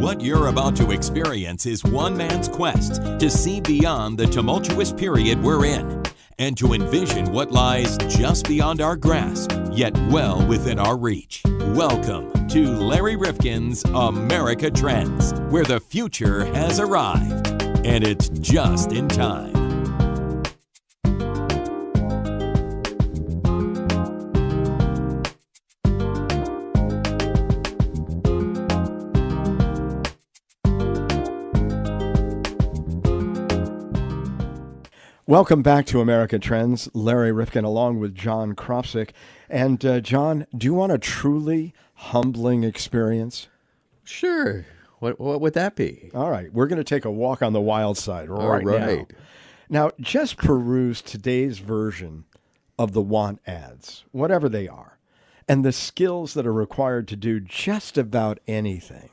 What you're about to experience is one man's quest to see beyond the tumultuous period we're in and to envision what lies just beyond our grasp, yet well within our reach. Welcome to Larry Rifkin's America Trends, where the future has arrived, and it's just in time. Welcome back to America Trends. Larry Rifkin along with John Kropsic. And John, do you want a truly humbling experience? Sure. What would that be? All right. We're going to take a walk on the wild side right now. Now, just peruse today's version of the want ads, whatever they are, and the skills that are required to do just about anything.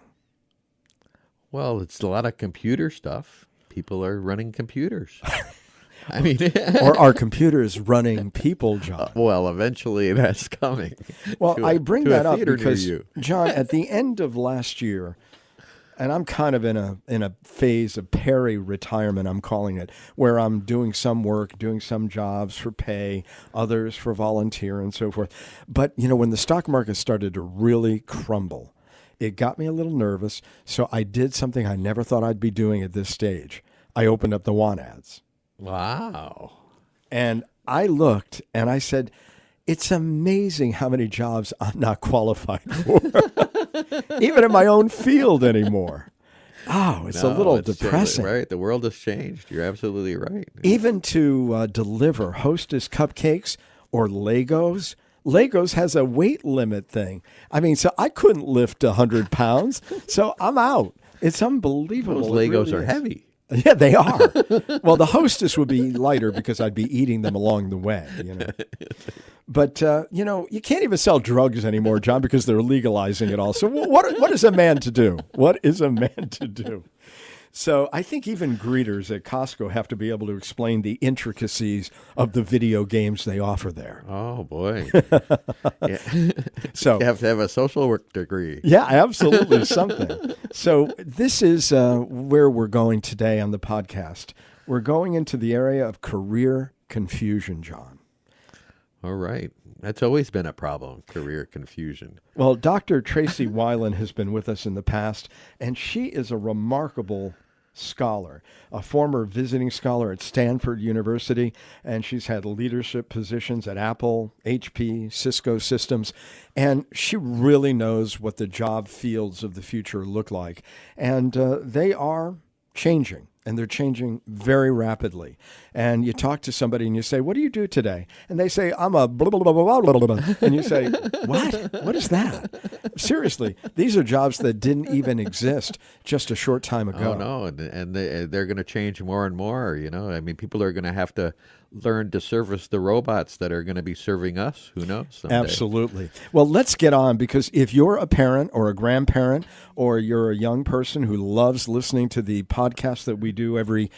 Well, it's a lot of computer stuff. People are running computers. I mean, or are computers running people, John? Well, eventually that's coming. Well, I bring that up because, John, at the end of last year, and I'm kind of in a phase of peri-retirement, I'm calling it, where I'm doing some work, doing some jobs for pay, others for volunteer and so forth. But, you know, when the stock market started to really crumble, it got me a little nervous. So I did something I never thought I'd be doing at this stage. I opened up the want ads. Wow. And I looked and I said, it's amazing how many jobs I'm not qualified for, even in my own field anymore. Oh, it's a little depressing. Right. The world has changed. You're absolutely right. Even to deliver Hostess cupcakes or Legos. Legos has a weight limit thing. I mean, so I couldn't lift 100 pounds, so I'm out. It's unbelievable. Those Legos are heavy. Yeah, they are. Well, the Hostess would be lighter because I'd be eating them along the way, you know. But, you know, you can't even sell drugs anymore, John, because they're legalizing it all. So what is a man to do? What is a man to do? So I think even greeters at Costco have to be able to explain the intricacies of the video games they offer there. Oh, boy. Yeah. So you have to have a social work degree. Yeah, absolutely, something. So this is where we're going today on the podcast. We're going into the area of career confusion, John. All right. That's always been a problem, career confusion. Well, Dr. Tracey Wilen has been with us in the past, and she is a remarkable scholar, a former visiting scholar at Stanford University, and she's had leadership positions at Apple, HP, Cisco Systems, and she really knows what the job fields of the future look like. And they are changing. And they're changing very rapidly. And you talk to somebody and you say, what do you do today? And they say, I'm a blah, blah, blah, blah, blah, blah. And you say, what? What is that? Seriously, these are jobs that didn't even exist just a short time ago. Oh, no. And they're going to change more and more, you know. I mean, people are going to have to learn to service the robots that are going to be serving us. Who knows? Someday. Absolutely. Well, let's get on, because if you're a parent or a grandparent or you're a young person who loves listening to the podcast that we do every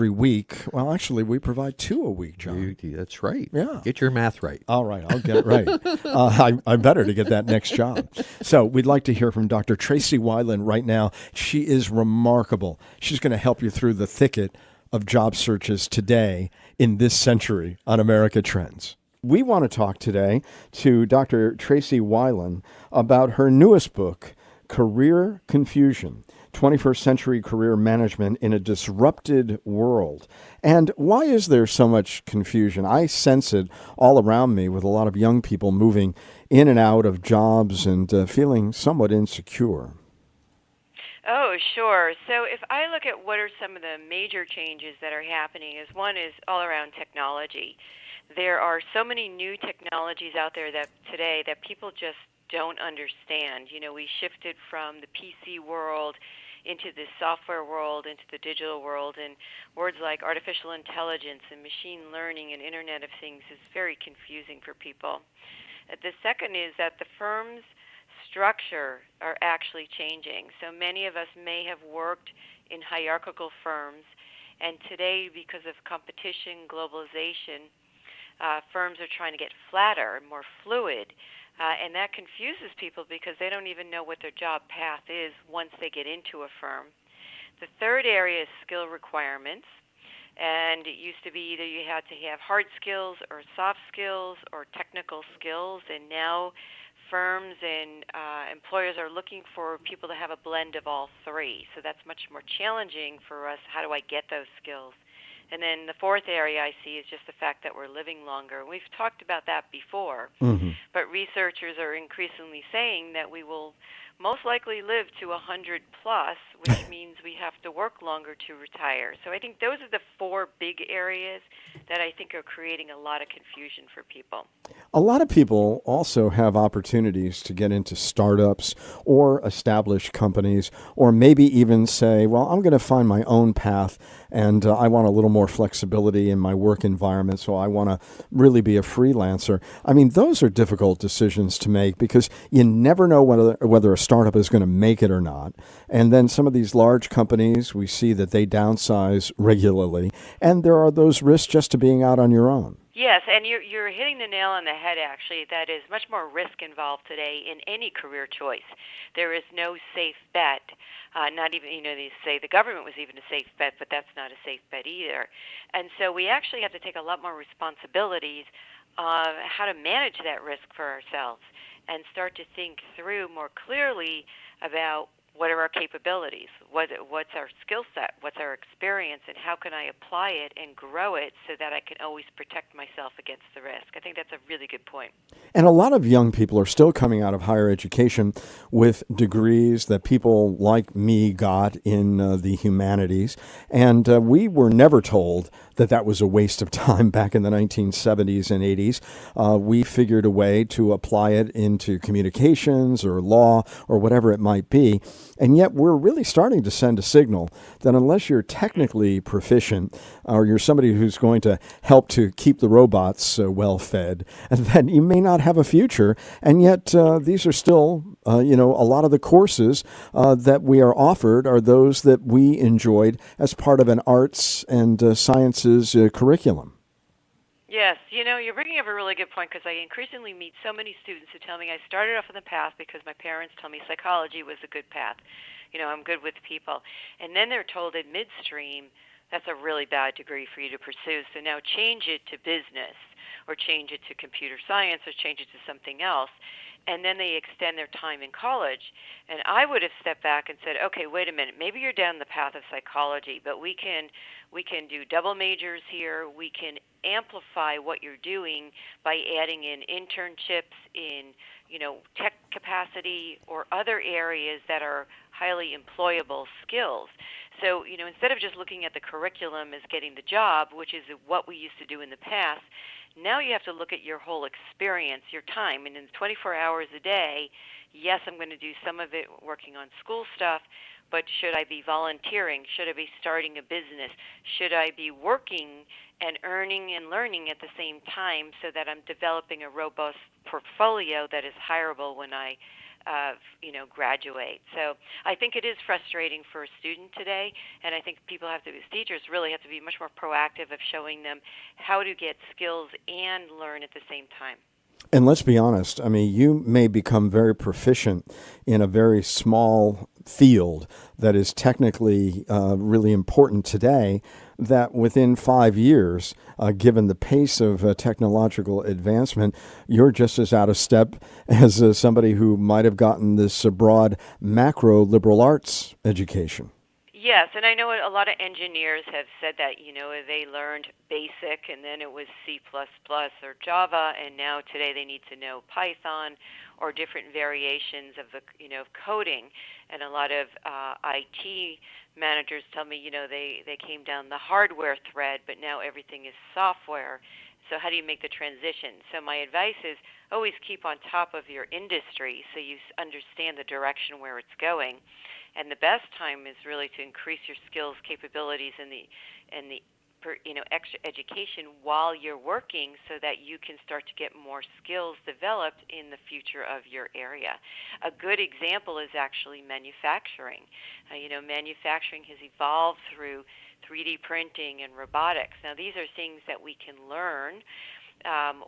week, well, actually, we provide 2 a week, John. That's right. Yeah. Get your math right. All right. I'll get it right. I'm better to get that next job. So we'd like to hear from Dr. Tracey Wilen right now. She is remarkable. She's going to help you through the thicket of job searches today in this century on America Trends. We want to talk today to Dr. Tracey Wilen about her newest book, Career Confusion, 21st Century Career Management in a Disrupted World. And why is there so much confusion? I sense it all around me with a lot of young people moving in and out of jobs and feeling somewhat insecure. Oh, sure. So if I look at what are some of the major changes that are happening, one is all around technology. There are so many new technologies out there that today that people just don't understand. You know, we shifted from the PC world into the software world, into the digital world, and words like artificial intelligence and machine learning and Internet of Things is very confusing for people. The second is that the firms structure are actually changing. So many of us may have worked in hierarchical firms, and today, because of competition, globalization, firms are trying to get flatter, more fluid, And that confuses people because they don't even know what their job path is once they get into a firm. The third area is skill requirements. And it used to be either you had to have hard skills or soft skills or technical skills, and now firms and employers are looking for people to have a blend of all three. So that's much more challenging for us. How do I get those skills? And then the fourth area I see is just the fact that we're living longer. We've talked about that before, but researchers are increasingly saying that we will most likely live to 100 plus, which means we have to work longer to retire. So I think those are the four big areas that I think are creating a lot of confusion for people. A lot of people also have opportunities to get into startups or established companies, or maybe even say, well, I'm going to find my own path, and I want a little more flexibility in my work environment, so I want to really be a freelancer. I mean, those are difficult decisions to make because you never know whether a startup is going to make it or not. And then some of these large companies, we see that they downsize regularly, and there are those risks just to being out on your own. Yes, and you're hitting the nail on the head, actually. That is much more risk involved today in any career choice. There is no safe bet. Not even, they say the government was even a safe bet, but that's not a safe bet either. And so we actually have to take a lot more responsibilities of how to manage that risk for ourselves and start to think through more clearly about what are our capabilities, what's our skill set, what's our experience, and how can I apply it and grow it so that I can always protect myself against the risk. I think that's a really good point. And a lot of young people are still coming out of higher education with degrees that people like me got in the humanities. And we were never told that that was a waste of time back in the 1970s and 80s. We figured a way to apply it into communications or law or whatever it might be. And yet we're really starting to send a signal that unless you're technically proficient or you're somebody who's going to help to keep the robots well fed, then you may not have a future. And yet these are still, a lot of the courses that we are offered are those that we enjoyed as part of an arts and sciences curriculum. Yes, you're bringing up a really good point because I increasingly meet so many students who tell me I started off on the path because my parents told me psychology was a good path. I'm good with people. And then they're told in midstream, that's a really bad degree for you to pursue, so now change it to business or change it to computer science or change it to something else. And then they extend their time in college. And I would have stepped back and said, okay, wait a minute, maybe you're down the path of psychology, but we can do double majors here. We can amplify what you're doing by adding in internships in, tech capacity or other areas that are highly employable skills. So, instead of just looking at the curriculum as getting the job, which is what we used to do in the past, now you have to look at your whole experience, your time. And in 24 hours a day, yes, I'm going to do some of it working on school stuff, but should I be volunteering? Should I be starting a business? Should I be working and earning and learning at the same time so that I'm developing a robust portfolio that is hireable when I graduate? So I think it is frustrating for a student today, and I think people as teachers really have to be much more proactive of showing them how to get skills and learn at the same time. And let's be honest, you may become very proficient in a very small field that is technically really important today, that within 5 years, given the pace of technological advancement, you're just as out of step as somebody who might have gotten this broad macro liberal arts education. Yes, and I know a lot of engineers have said that, they learned BASIC and then it was C++ or Java, and now today they need to know Python or different variations of coding. And a lot of IT managers tell me, they came down the hardware thread, but now everything is software. So how do you make the transition? So my advice is always keep on top of your industry so you understand the direction where it's going. And the best time is really to increase your skills, capabilities, and the extra education while you're working so that you can start to get more skills developed in the future of your area. A good example is actually manufacturing. Manufacturing has evolved through 3D printing and robotics. Now, these are things that we can learn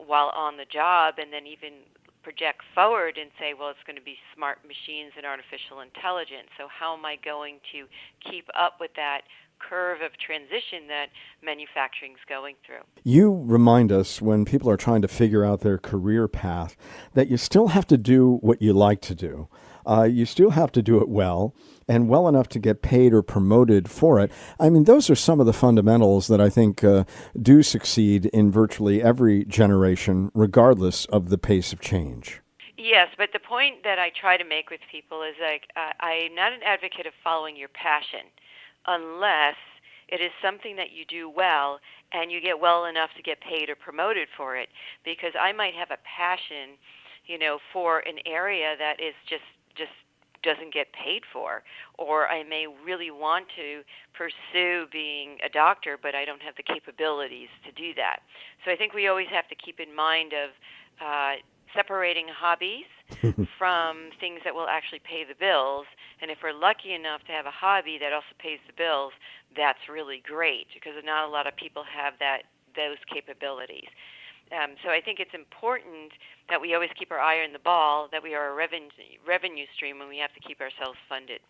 while on the job, and then even project forward and say, well, it's going to be smart machines and artificial intelligence. So how am I going to keep up with that curve of transition that manufacturing's going through? You remind us when people are trying to figure out their career path that you still have to do what you like to do. You still have to do it well and well enough to get paid or promoted for it. I mean, those are some of the fundamentals that I think do succeed in virtually every generation, regardless of the pace of change. Yes, but the point that I try to make with people is I'm not an advocate of following your passion unless it is something that you do well and you get well enough to get paid or promoted for it. Because I might have a passion, for an area that is just doesn't get paid for, or I may really want to pursue being a doctor, but I don't have the capabilities to do that. So I think we always have to keep in mind of separating hobbies from things that will actually pay the bills. And if we're lucky enough to have a hobby that also pays the bills, that's really great, because not a lot of people have those capabilities. So I think it's important that we always keep our eye on the ball, that we are a revenue stream, and we have to keep ourselves funded.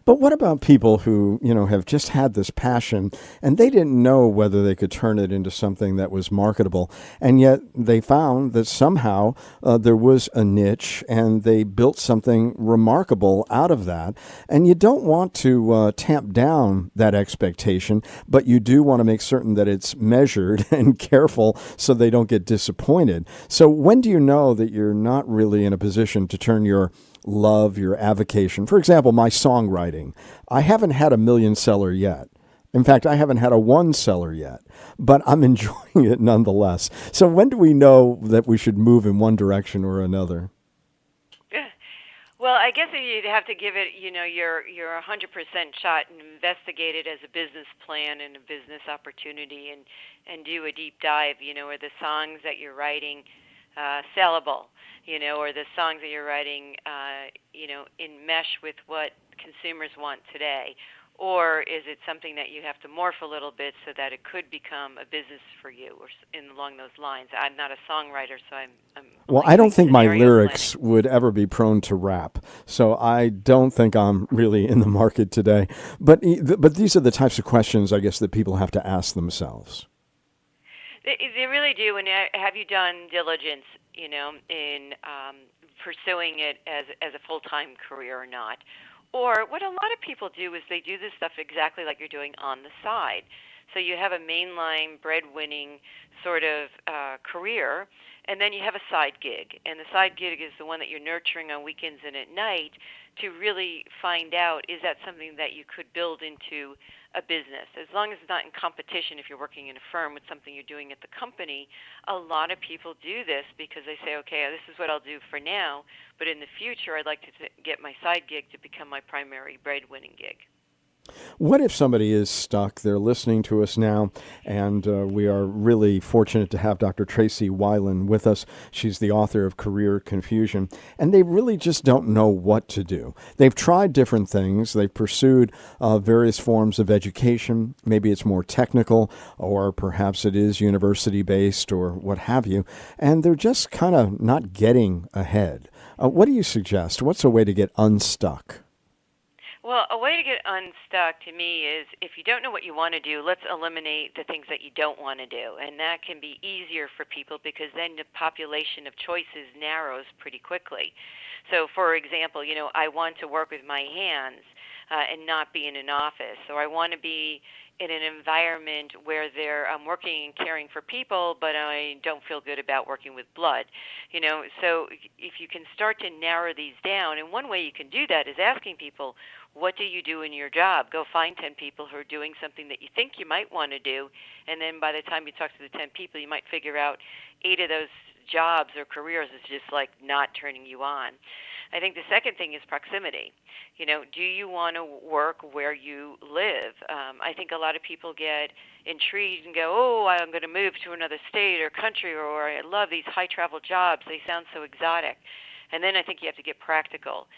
But what about people who, have just had this passion and they didn't know whether they could turn it into something that was marketable, and yet they found that somehow there was a niche and they built something remarkable out of that. And you don't want to tamp down that expectation, but you do want to make certain that it's measured and careful so they don't get disappointed. So when do you know that you're not really in a position to turn your love, your avocation? For example, my songwriting. I haven't had a million seller yet. In fact, I haven't had a one seller yet, but I'm enjoying it nonetheless. So when do we know that we should move in one direction or another? Well, I guess you'd have to give it, your 100% shot and investigate it as a business plan and a business opportunity, and do a deep dive. Are the songs that you're writing sellable? Or the songs that you're writing, in mesh with what consumers want today? Or is it something that you have to morph a little bit so that it could become a business for you, or along those lines? I'm not a songwriter, so I'm well, I don't think my lyrics would ever be prone to rap, so I don't think I'm really in the market today. But these are the types of questions, I guess, that people have to ask themselves. They really do. And have you done diligence, in pursuing it as a full-time career or not? Or what a lot of people do is they do this stuff exactly like you're doing on the side. So you have a mainline breadwinning sort of career, and then you have a side gig. And the side gig is the one that you're nurturing on weekends and at night to really find out, is that something that you could build into a business? As long as it's not in competition, if you're working in a firm with something you're doing at the company, a lot of people do this because they say, okay, this is what I'll do for now, but in the future I'd like to get my side gig to become my primary breadwinning gig. What if somebody is stuck? They're listening to us now, and we are really fortunate to have Dr. Tracey Wilen with us. She's the author of Career Confusion, and they really just don't know what to do. They've tried different things. They've pursued various forms of education. Maybe it's more technical, or perhaps it is university-based, or what have you, and they're just kind of not getting ahead. What do you suggest? What's a way to get unstuck? Well, a way to get unstuck to me is, if you don't know what you want to do, let's eliminate the things that you don't want to do. And that can be easier for people because then the population of choices narrows pretty quickly. So, for example, I want to work with my hands and not be in an office. Or I want to be in an environment where I'm working and caring for people, but I don't feel good about working with blood. So if you can start to narrow these down, and one way you can do that is asking people, what do you do in your job? Go find 10 people who are doing something that you think you might want to do, and then by the time you talk to the 10 people, you might figure out 8 of those jobs or careers is just like not turning you on. I think the second thing is proximity. Do you want to work where you live? I think a lot of people get intrigued and go, oh, I'm going to move to another state or country, or I love these high travel jobs. They sound so exotic. And then I think you have to get practical.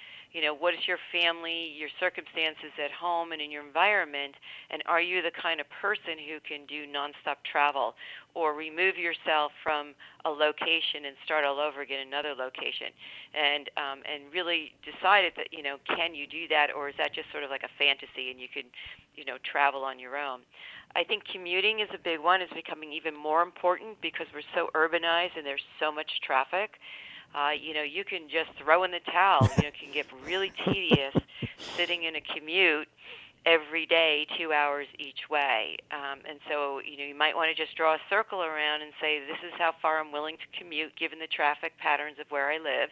What is your family, your circumstances at home and in your environment, and are you the kind of person who can do nonstop travel or remove yourself from a location and start all over again in another location, and really decided that, can you do that, or is that just sort of like a fantasy and you can, travel on your own? I think commuting is a big one. It's becoming even more important because we're so urbanized and there's so much traffic. You can just throw in the towel. It can get really tedious sitting in a commute every day, 2 hours each way. And so, you might want to just draw a circle around and say, this is how far I'm willing to commute given the traffic patterns of where I live,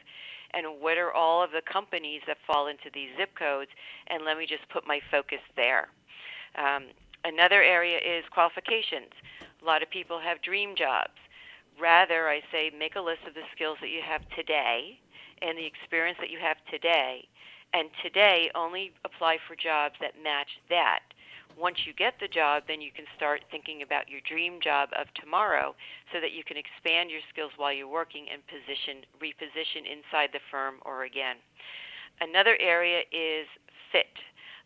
and what are all of the companies that fall into these zip codes, and let me just put my focus there. Another area is qualifications. A lot of people have dream jobs. Rather, I say, make a list of the skills that you have today and the experience that you have today, and today only apply for jobs that match that. Once you get the job, then you can start thinking about your dream job of tomorrow so that you can expand your skills while you're working and reposition inside the firm or again. Another area is fit.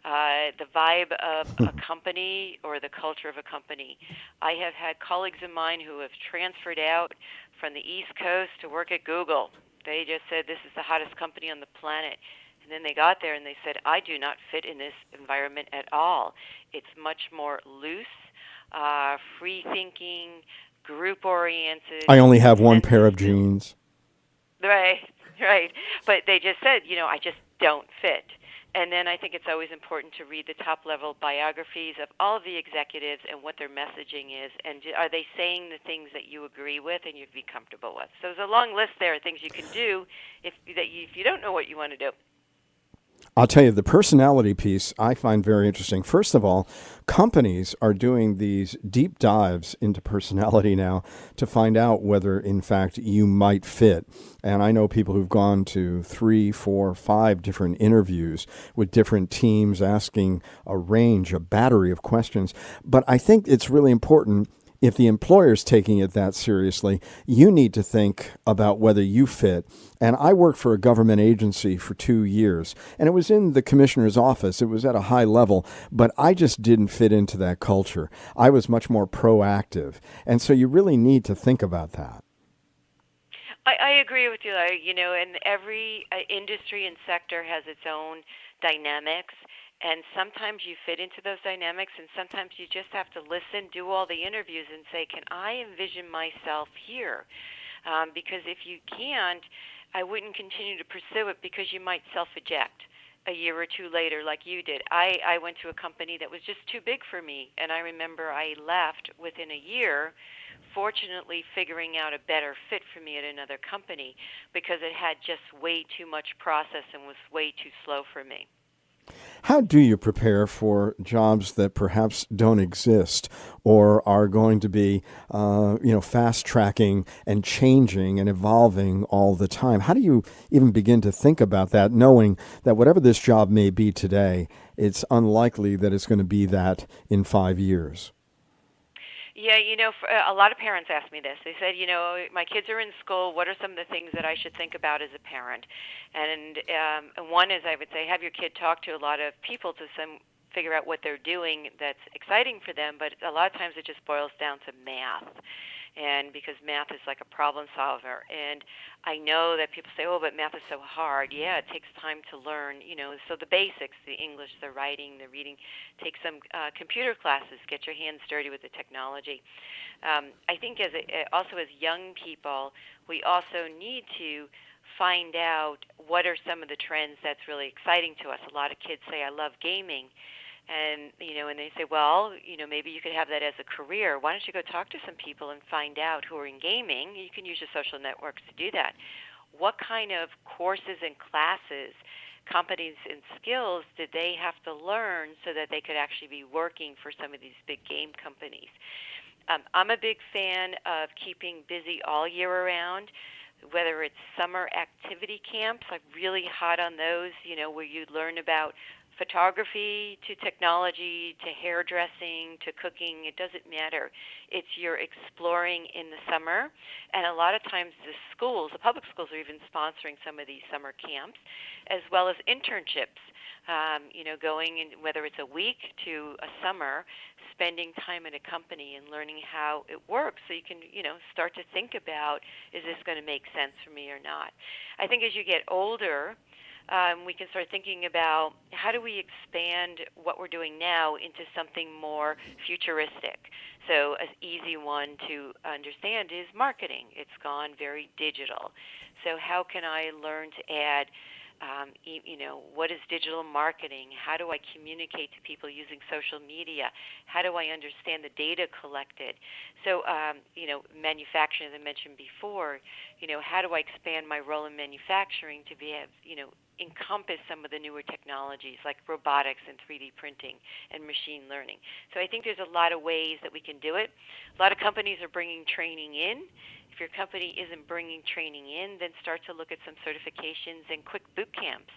The vibe of a company or the culture of a company. I have had colleagues of mine who have transferred out from the East Coast to work at Google. They just said, this is the hottest company on the planet. And then they got there and they said, I do not fit in this environment at all. It's much more loose, free-thinking, group-oriented. I only have one pair of jeans. Right. But they just said, I just don't fit. And then I think it's always important to read the top-level biographies of all of the executives and what their messaging is, and are they saying the things that you agree with and you'd be comfortable with. So there's a long list there of things you can do if you don't know what you want to do. I'll tell you, the personality piece I find very interesting. First of all, companies are doing these deep dives into personality now to find out whether, in fact, you might fit. And I know people who've gone to 3, 4, 5 different interviews with different teams asking a battery of questions. But I think it's really important, if the employer's taking it that seriously, you need to think about whether you fit. And I worked for a government agency for 2 years, and it was in the commissioner's office. It was at a high level, but I just didn't fit into that culture. I was much more proactive. And so you really need to think about that. I agree with you, Larry. And every industry and sector has its own dynamics. And sometimes you fit into those dynamics, and sometimes you just have to listen, do all the interviews, and say, can I envision myself here? Because if you can't, I wouldn't continue to pursue it, because you might self-eject a year or two later like you did. I went to a company that was just too big for me, and I remember I left within a year, fortunately figuring out a better fit for me at another company, because it had just way too much process and was way too slow for me. How do you prepare for jobs that perhaps don't exist or are going to be, fast tracking and changing and evolving all the time? How do you even begin to think about that, knowing that whatever this job may be today, it's unlikely that it's going to be that in 5 years? Yeah, a lot of parents ask me this. They said, my kids are in school. What are some of the things that I should think about as a parent? And one is, I would say, have your kid talk to a lot of people to figure out what they're doing that's exciting for them. But a lot of times it just boils down to math. And because math is like a problem solver. And I know that people say, oh, but math is so hard. Yeah, it takes time to learn, so the basics, the English, the writing, the reading, take some computer classes, get your hands dirty with the technology. I think also as young people, we also need to find out what are some of the trends that's really exciting to us. A lot of kids say, I love gaming. And, and they say, well, maybe you could have that as a career. Why don't you go talk to some people and find out who are in gaming? You can use your social networks to do that. What kind of courses and classes, companies and skills did they have to learn so that they could actually be working for some of these big game companies? I'm a big fan of keeping busy all year around, whether it's summer activity camps. I'm really hot on those, where you learn about photography to technology to hairdressing to cooking, it doesn't matter. It's you're exploring in the summer, and a lot of times the schools, the public schools, are even sponsoring some of these summer camps, as well as internships. Going in, whether it's a week to a summer, spending time in a company and learning how it works, so you can start to think about, is this going to make sense for me or not? I think as you get older, we can start thinking about how do we expand what we're doing now into something more futuristic. So an easy one to understand is marketing. It's gone very digital. So how can I learn to add, what is digital marketing? How do I communicate to people using social media? How do I understand the data collected? So, manufacturing, as I mentioned before, how do I expand my role in manufacturing to encompass some of the newer technologies like robotics and 3D printing and machine learning? So I think there's a lot of ways that we can do it. A lot of companies are bringing training in. If your company isn't bringing training in, then start to look at some certifications and quick boot camps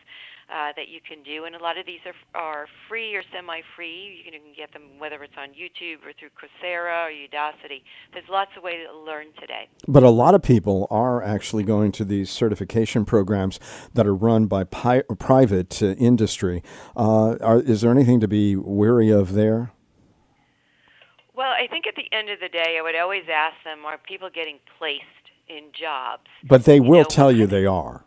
that you can do. And a lot of these are free or semi-free. You can get them whether it's on YouTube or through Coursera or Udacity. There's lots of ways to learn today. But a lot of people are actually going to these certification programs that are run by private industry. Is there anything to be wary of there? Well, I think at the end of the day, I would always ask them, are people getting placed in jobs? But they will tell you they are.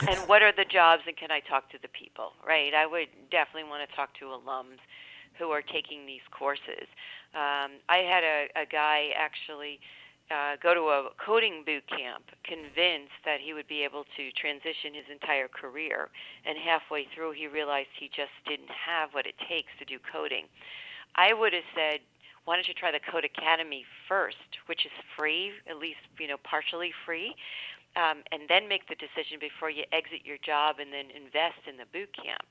And what are the jobs, and can I talk to the people, right? I would definitely want to talk to alums who are taking these courses. I had a guy actually go to a coding boot camp, convinced that he would be able to transition his entire career, and halfway through he realized he just didn't have what it takes to do coding. I would have said, why don't you try the Code Academy first, which is free, at least partially free, and then make the decision before you exit your job and then invest in the boot camp.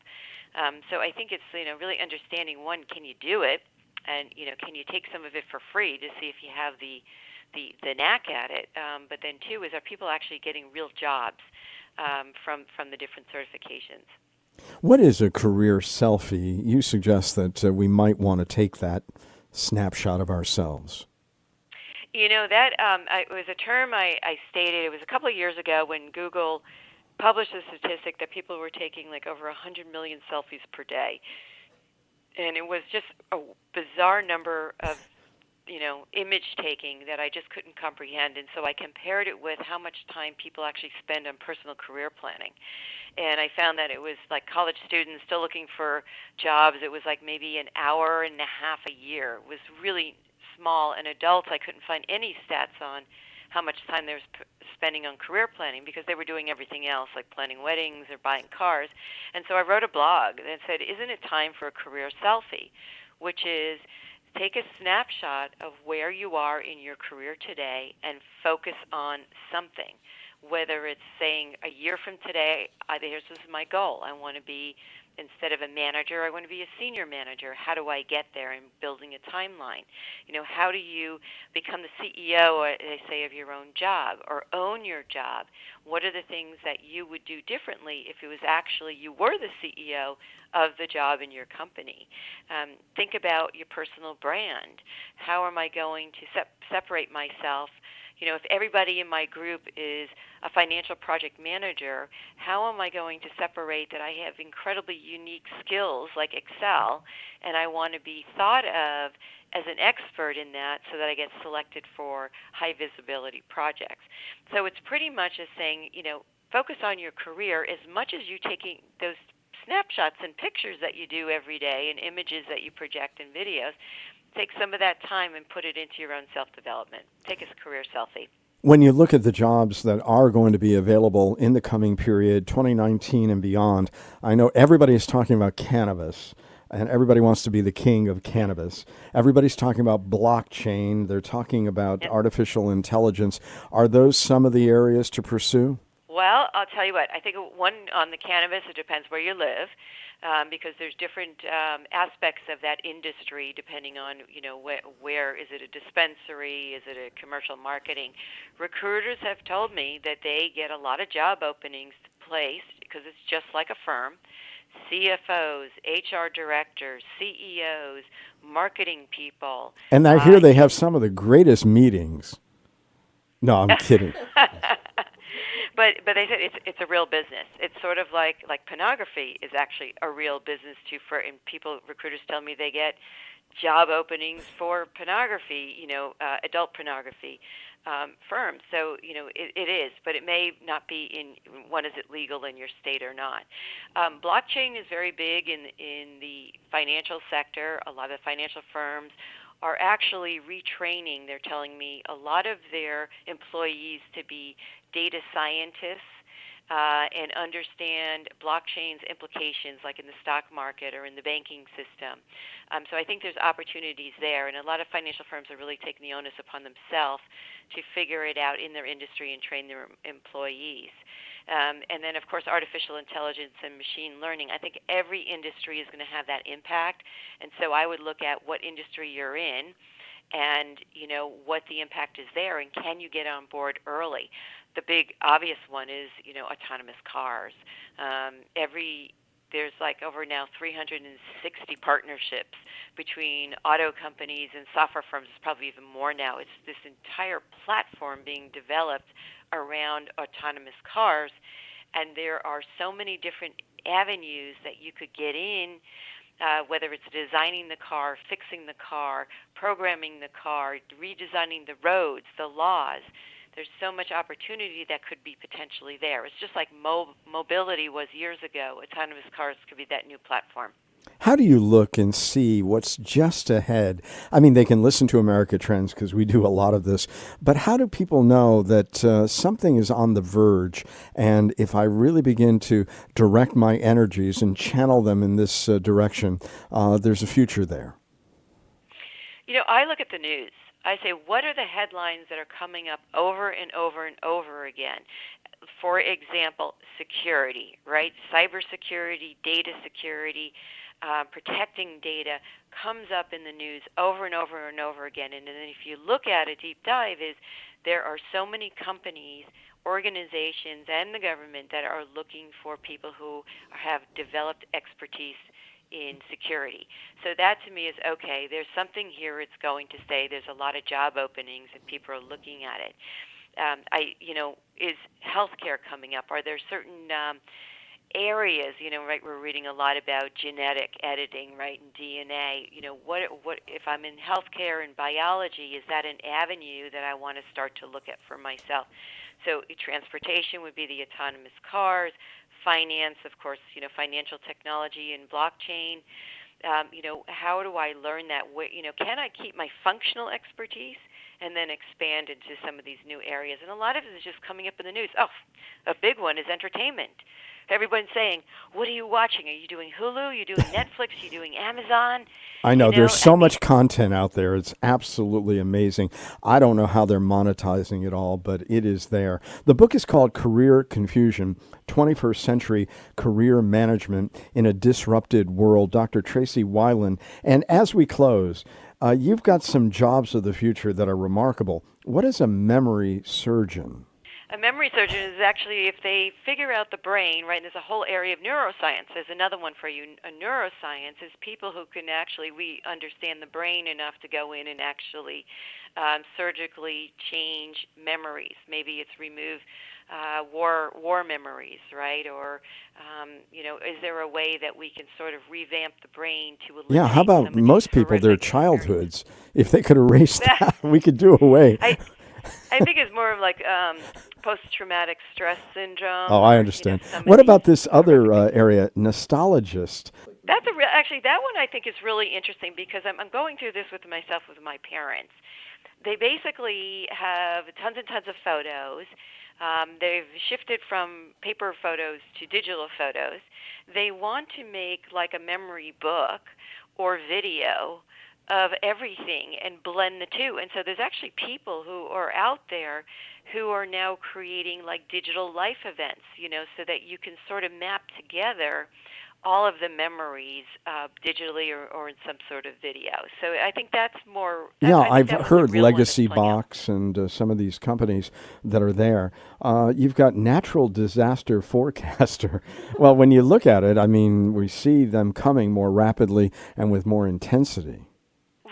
So I think it's really understanding, one, can you do it, and can you take some of it for free to see if you have the knack at it. But then two is, are people actually getting real jobs from the different certifications? What is a career selfie? You suggest that we might want to take that snapshot of ourselves. That it was a term I stated. It was a couple of years ago when Google published a statistic that people were taking like over 100 million selfies per day. And it was just a bizarre number of image taking that I just couldn't comprehend. And so I compared it with how much time people actually spend on personal career planning. And I found that it was like college students still looking for jobs. It was like maybe an hour and a half a year. It was really small. And adults, I couldn't find any stats on how much time they were spending on career planning because they were doing everything else, like planning weddings or buying cars. And so I wrote a blog that said, isn't it time for a career selfie, which is take a snapshot of where you are in your career today and focus on something, whether it's saying a year from today, this is my goal. I want to be, instead of a manager, I want to be a senior manager. How do I get there? And building a timeline. How do you become the CEO, they say, of your own job or own your job? What are the things that you would do differently if it was actually you were the CEO of the job in your company? Think about your personal brand. How am I going to separate myself? If everybody in my group is a financial project manager, how am I going to separate that I have incredibly unique skills like Excel, and I want to be thought of as an expert in that so that I get selected for high visibility projects? So it's pretty much as saying, focus on your career as much as you taking those snapshots and pictures that you do every day and images that you project in videos. Take some of that time and put it into your own self-development. Take a career selfie. When you look at the jobs that are going to be available in the coming period, 2019 and beyond, I know everybody is talking about cannabis, and everybody wants to be the king of cannabis. Everybody's talking about blockchain. They're talking about artificial intelligence. Are those some of the areas to pursue? Well, I'll tell you what. I think one on the cannabis, it depends where you live. Because there's different aspects of that industry depending on, where is it a dispensary, is it a commercial marketing. Recruiters have told me that they get a lot of job openings placed because it's just like a firm. CFOs, HR directors, CEOs, marketing people. And I hear they have some of the greatest meetings. No, I'm kidding. But they said it's a real business. It's sort of like pornography is actually a real business too. And recruiters tell me they get job openings for pornography, adult pornography firms. So it is, but it may not be in one. Is it legal in your state or not? Blockchain is very big in the financial sector. A lot of financial firms are actually retraining, they're telling me, a lot of their employees to be data scientists and understand blockchain's implications, like in the stock market or in the banking system. So I think there's opportunities there, and a lot of financial firms are really taking the onus upon themselves to figure it out in their industry and train their employees. And then, of course, artificial intelligence and machine learning. I think every industry is going to have that impact. And so I would look at what industry you're in and, what the impact is there, and can you get on board early. The big obvious one is, autonomous cars. There's over now 360 partnerships between auto companies and software firms. It's probably even more now. It's this entire platform being developed around autonomous cars, and there are so many different avenues that you could get in, whether it's designing the car, fixing the car, programming the car, redesigning the roads, the laws. There's so much opportunity that could be potentially there. It's just like mobility was years ago. Autonomous cars could be that new platform. How do you look and see what's just ahead? I mean, they can listen to America Trends because we do a lot of this, but how do people know that something is on the verge? And if I really begin to direct my energies and channel them in this direction, there's a future there. I look at the news. I say, what are the headlines that are coming up over and over and over again? For example, security, right? Cybersecurity, data security, protecting data comes up in the news over and over and over again. And then if you look at a deep dive, there are so many companies, organizations, and the government that are looking for people who have developed expertise in security. So that to me is okay. There's something here. It's going to stay. There's a lot of job openings, and people are looking at it. Is healthcare coming up? Are there certain areas? Right? We're reading a lot about genetic editing, right, and DNA. What if I'm in healthcare and biology? Is that an avenue that I want to start to look at for myself? So transportation would be the autonomous cars. Finance, of course, financial technology and blockchain. How do I learn that? Can I keep my functional expertise and then expand into some of these new areas? And a lot of it is just coming up in the news. Oh, a big one is entertainment. Everyone's saying, what are you watching? Are you doing Hulu? Are you doing Netflix? Are you doing Amazon? I know there's so much content out there. It's absolutely amazing. I don't know how they're monetizing it all, but it is there. The book is called Career Confusion, 21st Century Career Management in a Disrupted World. Dr. Tracey Wilen. And as we close, you've got some jobs of the future that are remarkable. What is a memory surgeon? A memory surgeon is actually, if they figure out the brain, right, and there's a whole area of neuroscience. There's another one for you. A neuroscience is people who can we understand the brain enough to go in and actually surgically change memories. Maybe it's remove war memories, right? Or, is there a way that we can sort of revamp the brain to eliminate how about most people, their childhoods? If they could erase that, we could do away. I think it's more of like post-traumatic stress syndrome. Oh, I understand. What about this other area, nostalgist? That's actually, that one I think is really interesting because I'm going through this with myself, with my parents. They basically have tons and tons of photos. They've shifted from paper photos to digital photos. They want to make like a memory book or video of everything and blend the two. And so there's actually people who are out there who are now creating like digital life events, so that you can sort of map together all of the memories digitally or in some sort of video. So I think that's more. Yeah, I think I've that was the heard real one that's Legacy playing out. Box and some of these companies that are there. You've got natural disaster forecaster. Well, when you look at it, I mean, we see them coming more rapidly and with more intensity.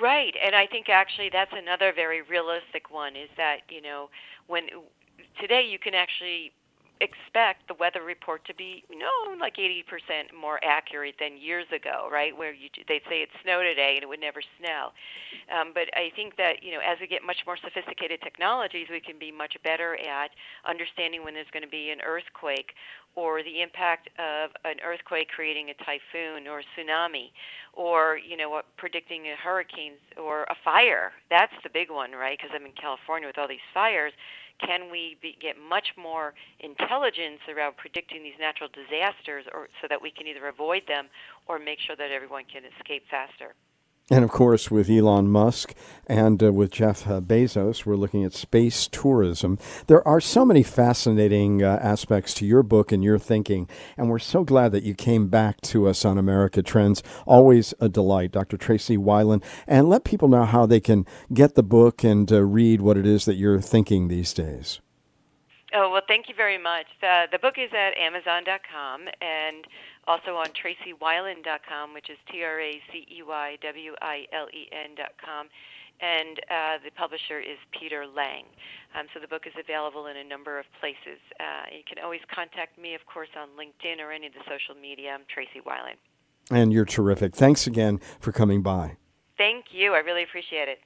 Right, and I think actually that's another very realistic one is that, when today you can actually expect the weather report to be, like 80% more accurate than years ago, right? Where they'd say it snowed today and it would never snow. But I think that, as we get much more sophisticated technologies, we can be much better at understanding when there's going to be an earthquake or the impact of an earthquake creating a typhoon or a tsunami or, predicting a hurricane or a fire. That's the big one, right? Because I'm in California with all these fires. Can we get much more intelligence around predicting these natural disasters or so that we can either avoid them or make sure that everyone can escape faster? And of course, with Elon Musk and with Jeff Bezos, we're looking at space tourism. There are so many fascinating aspects to your book and your thinking, and we're so glad that you came back to us on America Trends. Always a delight, Dr. Tracey Wilen. And let people know how they can get the book and read what it is that you're thinking these days. Oh, well, thank you very much. The book is at Amazon.com and also on TraceyWilen.com, which is TraceyWilen.com. And the publisher is Peter Lang. So the book is available in a number of places. You can always contact me, of course, on LinkedIn or any of the social media. I'm Tracey Wilen. And you're terrific. Thanks again for coming by. Thank you. I really appreciate it.